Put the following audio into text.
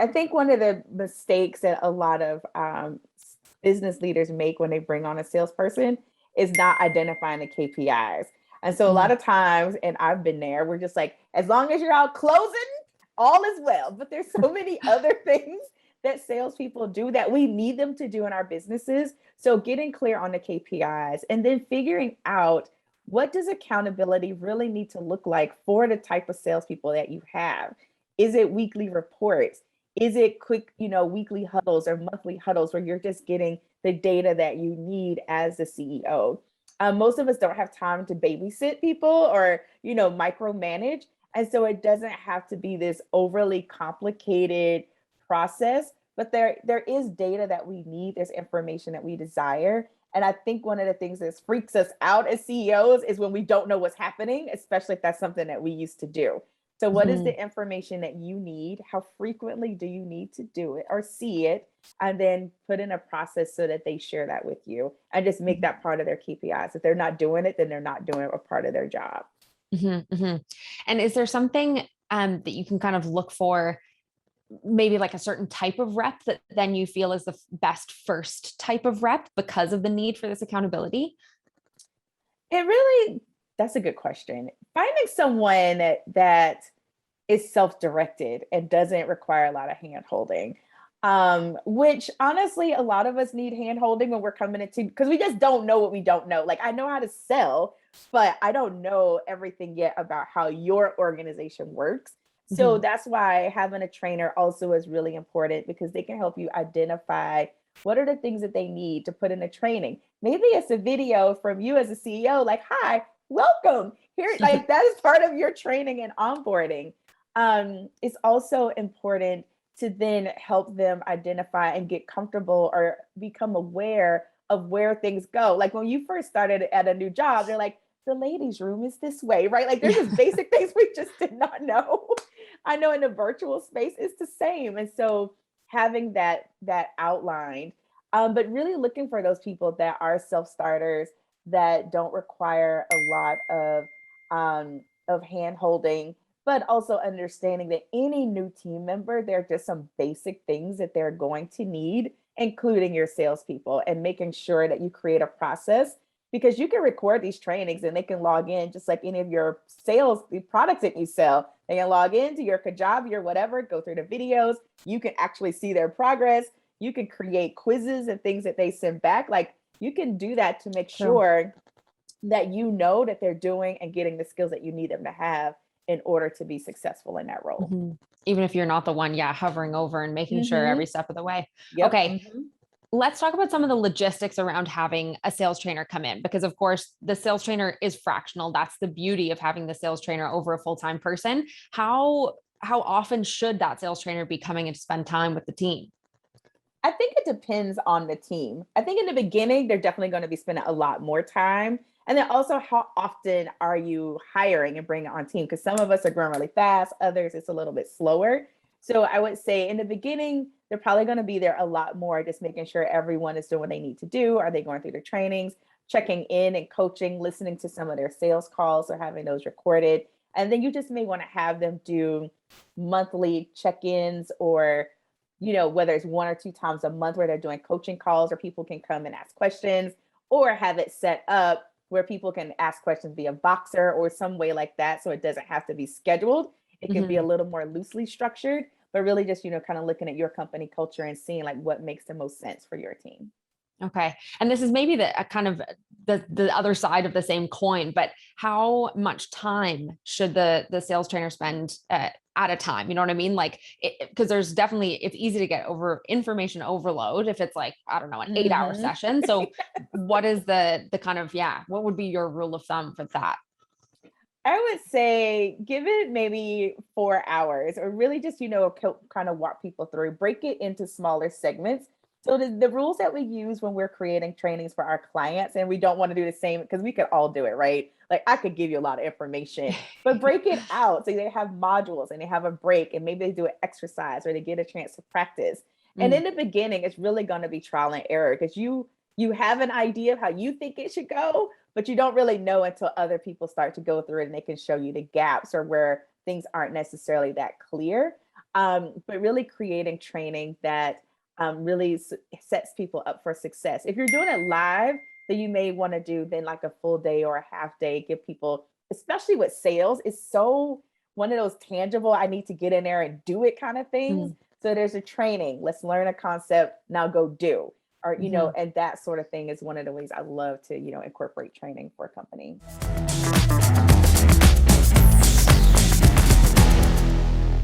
I think one of the mistakes that a lot of business leaders make when they bring on a salesperson is not identifying the KPIs. And so a lot Mhm. of times, and I've been there, we're just like, as long as you're out closing, all is well. But there's so many other things that salespeople do that we need them to do in our businesses. So getting clear on the KPIs and then figuring out what does accountability really need to look like for the type of salespeople that you have. Is it weekly reports? Is it quick, weekly huddles or monthly huddles where you're just getting the data that you need as the CEO? Most of us don't have time to babysit people or, micromanage. And so it doesn't have to be this overly complicated process, but there is data that we need, there's information that we desire. And I think one of the things that freaks us out as CEOs is when we don't know what's happening, especially if that's something that we used to do. So, what is Mhm. the information that you need? How frequently do you need to do it or see it? And then put in a process so that they share that with you and just make Mhm. that part of their KPIs. If they're not doing it, then they're not doing a part of their job. Mhm. Mhm. And is there something that you can kind of look for, maybe like a certain type of rep that then you feel is the best first type of rep because of the need for this accountability? It really, that's a good question. Finding someone that is self-directed and doesn't require a lot of hand holding. Which honestly, a lot of us need hand holding when we're coming into because we just don't know what we don't know. Like I know how to sell, but I don't know everything yet about how your organization works. So Mhm. that's why having a trainer also is really important because they can help you identify what are the things that they need to put in a training. Maybe it's a video from you as a CEO, like, hi, welcome. Here, like that is part of your training and onboarding. It's also important to then help them identify and get comfortable or become aware of where things go. Like when you first started at a new job, they're like, the ladies' room is this way, right? Like there's just basic things we just did not know. I know in the virtual space it's the same. And so having that outlined, but really looking for those people that are self-starters that don't require a lot of hand holding, but also understanding that any new team member, there are just some basic things that they're going to need, including your salespeople, and making sure that you create a process because you can record these trainings and they can log in just like any of your sales, the products that you sell. They can log into your Kajabi or whatever, go through the videos. You can actually see their progress. You can create quizzes and things that they send back. Like you can do that to make True. sure that you know that they're doing and getting the skills that you need them to have in order to be successful in that role. Mhm. Even if you're not the one, yeah, hovering over and making sure Mm-hmm. every step of the way. Yep. Okay, Mm-hmm. let's talk about some of the logistics around having a sales trainer come in, because of course the sales trainer is fractional. That's the beauty of having the sales trainer over a full-time person. How often should that sales trainer be coming and spend time with the team? I think it depends on the team. I think in the beginning, they're definitely going to be spending a lot more time. And then also, how often are you hiring and bringing on team? Because some of us are growing really fast, others it's a little bit slower. So I would say in the beginning, they're probably going to be there a lot more, just making sure everyone is doing what they need to do. Are they going through their trainings, checking in and coaching, listening to some of their sales calls or having those recorded? And then you just may want to have them do monthly check-ins or whether it's one or two times a month where they're doing coaching calls or people can come and ask questions or have it set up where people can ask questions via Boxer or some way like that. So it doesn't have to be scheduled. It can be a Mhm. little more loosely structured, but really just, kind of looking at your company culture and seeing like what makes the most sense for your team. Okay. And this is maybe the kind of the other side of the same coin, but how much time should the sales trainer spend at a time? You know what I mean? Like, because there's definitely, it's easy to get over information overload if it's like, I don't know, an 8 hour Mm-hmm. session. So what is the kind of, yeah, what would be your rule of thumb for that? I would say give it maybe 4 hours or really just, kind of walk people through, break it into smaller segments. So the rules that we use when we're creating trainings for our clients, and we don't want to do the same because we could all do it, right? Like I could give you a lot of information, but break it out. So they have modules and they have a break and maybe they do an exercise or they get a chance to practice. And in Mm, the beginning, it's really going to be trial and error because you have an idea of how you think it should go, but you don't really know until other people start to go through it and they can show you the gaps or where things aren't necessarily that clear. But really creating training that really sets people up for success. If you're doing it live, then you may want to do then like a full day or a half day, give people, especially with sales, it's so one of those tangible, I need to get in there and do it kind of things. Mm. So there's a training, let's learn a concept, now go do. Or, Mhm. and that sort of thing is one of the ways I love to, incorporate training for a company.